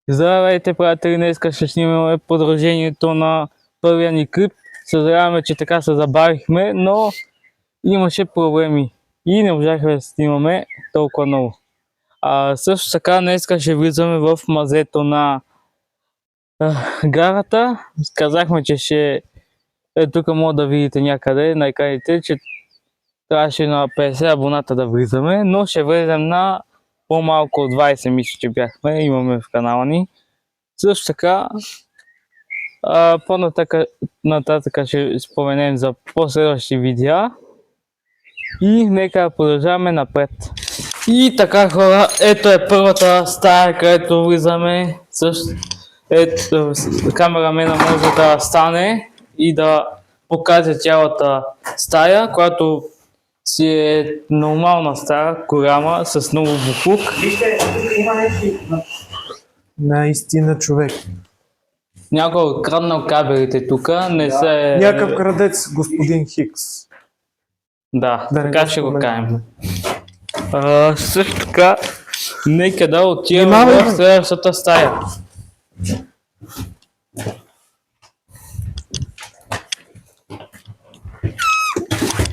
Здравейте, приятели! Днес ще снимаме продължението на първия ни клип. Съжаляваме, че така се забавихме, но имаше проблеми и не можахме да снимаме толкова много. Също така днес ще влизаме в мазето на гарата. Казахме, че ще тук може да видите някъде на екраните, че трябваше на 50 абоната да влизаме, но ще влезем на по-малко от 20, мисля, че бяхме, имаме в канала ни. Също така, по-нататък ще споменем за последващи видеа и нека продължаваме напред. И така, хора, ето е първата стая, където влизаме. Ето, камерамена може да стане и да покаже цялата стая, която си е нормална стая, голяма, с много буклук. Вижте, тук има нещо. Наистина човек. Някой е краднал кабелите тук, не се... Някакъв крадец, господин Хикс. Да, Да, така ще го кажем. Също така, нека да отидем в следващата стая.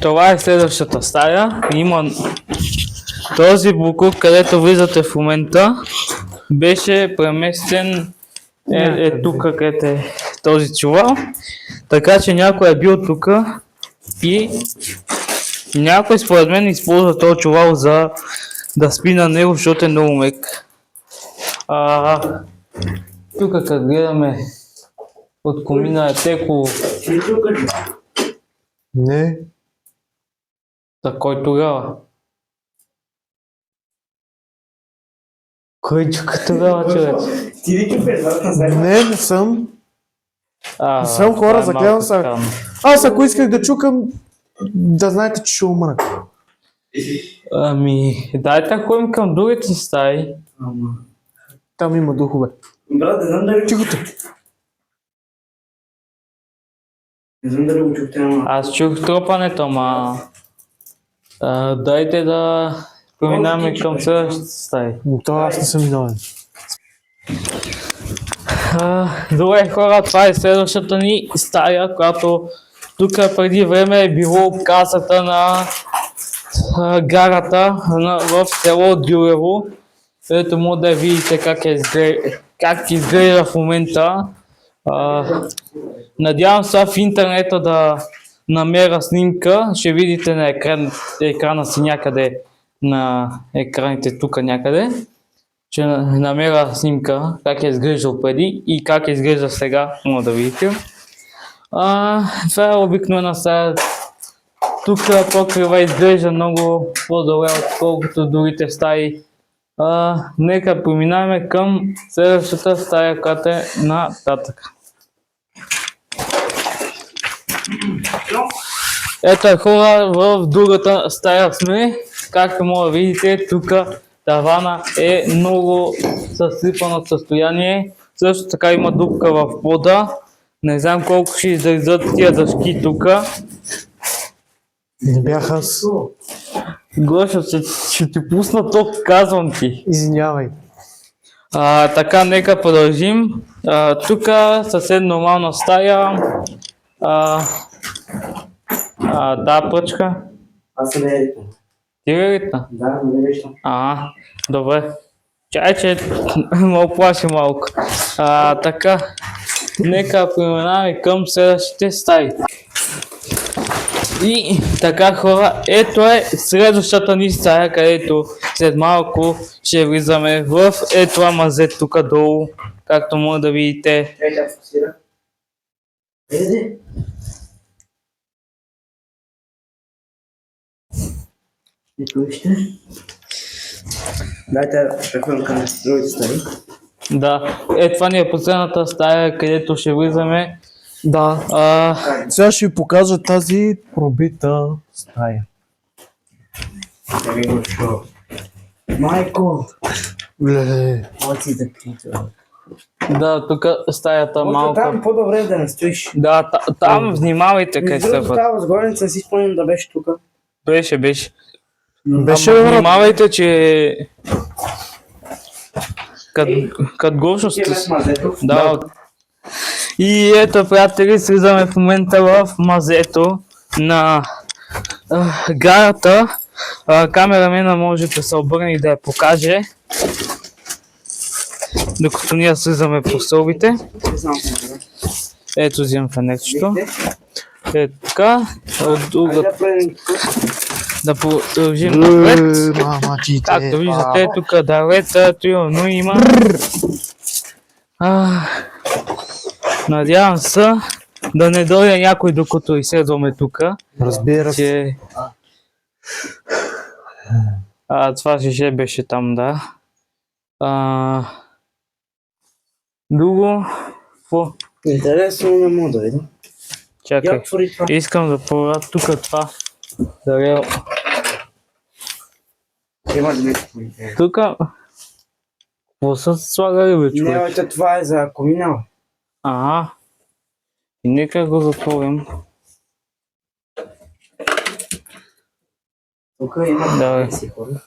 Това е следващата стая. Има този буклук, където влизате в момента, беше преместен тук, където е този чувал. Така че някой е бил тук и някой според мен използва този чувал за да спи на него, защото е много мек. Тук като гледаме от комина е текло. Не. За кой тогава? Кой чука тогава, човек? Ти ли чупеш вратна сайта? Не съм. Не съм хора, загледам се. странно. Аз ако исках да чукам, да знаете, че ще умра. Дайте да ходим към другите стаи. Там има духове. Брат, не знам дали... Тихото. Не знам дали го чухте, ама... Аз чух тропането, ама... Дайте да преминаваме към следващите стаи. То аз не съм виновен. Добре, хора, това е следващата ни стая, която тук преди време е било касата на гарата в село Дюрево, където може да видите как изглежда в момента. Надявам се в интернета да намеря снимка, ще видите на екрана си някъде, на екраните тук някъде. Ще намеря снимка как е изглеждал преди и как е изглежда сега, може да видите. Това е обикновена стая. Тук покрива изглежда много по-добре, отколкото другите стаи. Нека преминаваме към следващата стая, която е нататък. Ето е, хора, в другата стая сме. Както може да видите, тук тавана е много съсипано състояние. Също така има дупка в пода. Не знам колко ще издържат тия дъжки тук. Не бях аз. Гошо, ще ти пусна ток, казвам ти. Извинявай. Така, нека продължим. Тук съвсем нормална стая. Да, пръчка. Аз съм елитна. Ти ли елитна? Да, не виждам. Добре. Чай, че ме оплаши малко. Така, нека преминаваме към следващите стаи. И така, хора, ето е следващата ни стая, където след малко ще влизаме в това мазе тук долу, както може да видите. Чай, тя фокусира. Еде. Ето вижте. Дайте да ходим към другите стаи. Да, това ни е последната стая, където ще влизаме. Да. Сега ще ви покажа тази пробита стая. Майко! Леле. Моци да крича. Да, тук стаята малко. Там по-добре да не стоиш. Да, там внимавайте къде Между другото, стъпват. тази възглавница си спомням да беше тук. Беше. Беше Ама внимавайте, че Кът Гошо сте. Отиваме в мазето. Да. И ето, приятели, слизаме в момента в мазето на гарата. Камерамена може да се обърне и да я покаже. Докато ние слизаме по стълбите. Ето взимам фенерчето. Ето така. От друга Да правим да продължим напред. Мамачите. Както виждате, тук далета, но има. Надявам се да не дойде някой докато изследваме тук. Разбира се. Че... това шише беше там, да. Друго. Какво? интересно не мога да видя. Чакай. Я отвори това. Искам да проверя тук това. Дарел. Има ли нещо интересно? Тук. Какво са слагали, бе, Не, човек? бе, това е за ако минава. Ага. И нека го затворим. Тук има Да, бе. си хора.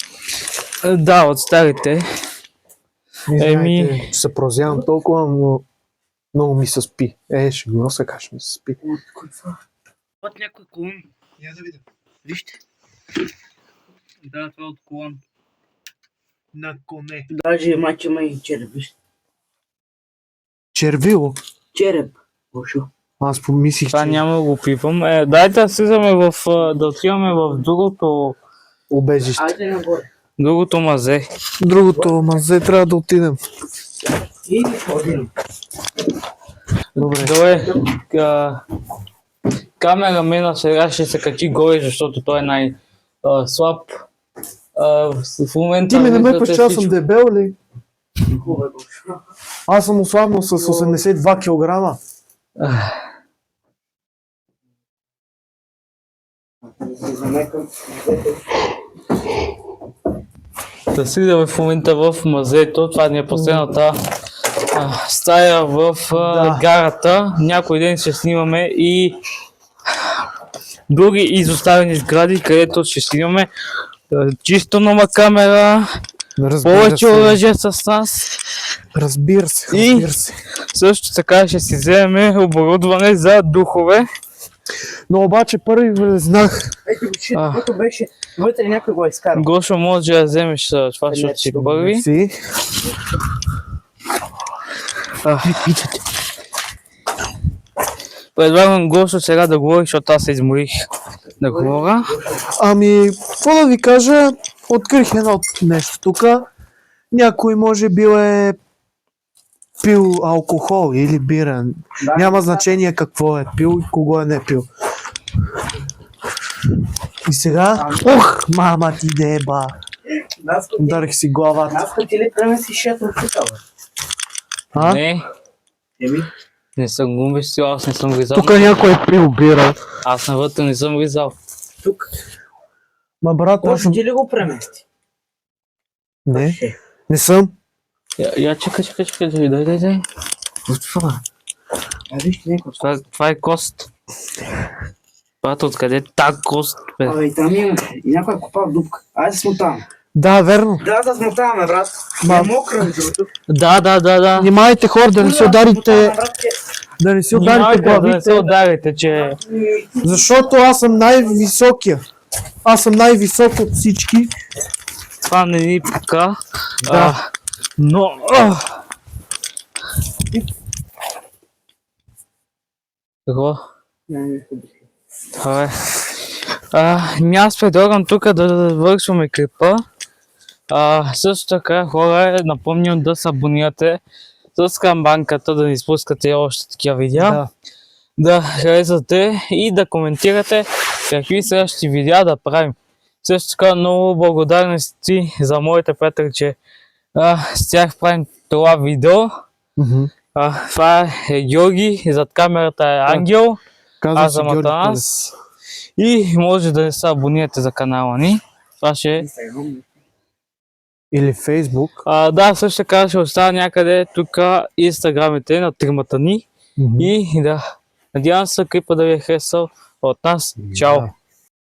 Да, от старите. Еми... Се прозявам толкова, но много ми се спи. Ще го нося, как ще ми се спи. От някой колон. Я да видя. Вижте. Да, това е от колон. На коне. Даже мача има и череп, виж. Червило. Череп. Гошо. Аз помислих, Това че няма да го пипам. Дайте да слизаме да отиваме в убежище. Айде нагоре. другото мазе. Другото мазе трябва да отидем. И ходим. Добре. Камерамена сега ще се качи горе, защото той е най-слаб. В момента Ти ме не ме виждате пъш, аз съм всичко. дебел ли? Хубаво, Гошо. Аз съм ослабнал с 82 кг. се замекам. Да слизаме в момента в мазето. Това ни е последната стая в гарата. Някой ден ще снимаме и други изоставени сгради, където ще снимаме чисто нова камера, повече оръжие с нас. Разбира се, И- разбира се. Също така ще си вземем оборудване за духове. Но обаче първи влезнах. Ето го, че което беше вътре някой го е изкарал. Гошо, може да вземеш това, защото си първи. Си. Предлагам Гошо сега да говори, защото аз се изморих да говоря. Ами, какво да ви кажа, открих едно нещо тук. Някой може би е пил алкохол или бира. Да. Няма значение какво е пил и кого е не пил. И сега, мама ти деба. Ударих си главата. Аз ти ли премеси шета тук, бе? А? Не, Еми, не съм го уместил, аз не съм влизал. Тук някой е пил бира. Аз навътре не съм влизал. тук. Ма брат, аз Гошо съм... ти ли го премести? Не, не съм. Я чакай, дай. Това, А вижте някой. това е кост. Брат, откъде е та кост, бе? Абе, и там има. И някой е копал дупка. Айде да смотаваме. Да, верно. Да смотаваме, брат. Ма- Е мокро, между другото. Да. Внимайте хора да не си ударите, Смотаваме, брат, че- да не си ударите Внимавайте да не се главите, ударите, че... защото аз съм най-високия. Аз съм най-висок от всички. Това не ни пука. Да. Но... Какво? Това е. Аз предлагам тук да вършваме клипа. Също така, хора, напомням да се абонирате с камбанката, да ни спускате още такива видеа. Да. Да харесвате и да коментирате какви следващи видеа да правим. Също така много благодарности за моите приятели, че с тях правим това видео. Мгм. Това е Георги, зад камерата е Ангел. Казвам Аз се съм Георги Атанас. И може да се абонирате за канала ни. Това ще е. Или Фейсбук. Да, също така ще оставя някъде тук инстаграмите на тримата ни. Мгм. И да, надявам се клипа да ви е харесал от нас. Чао! Да.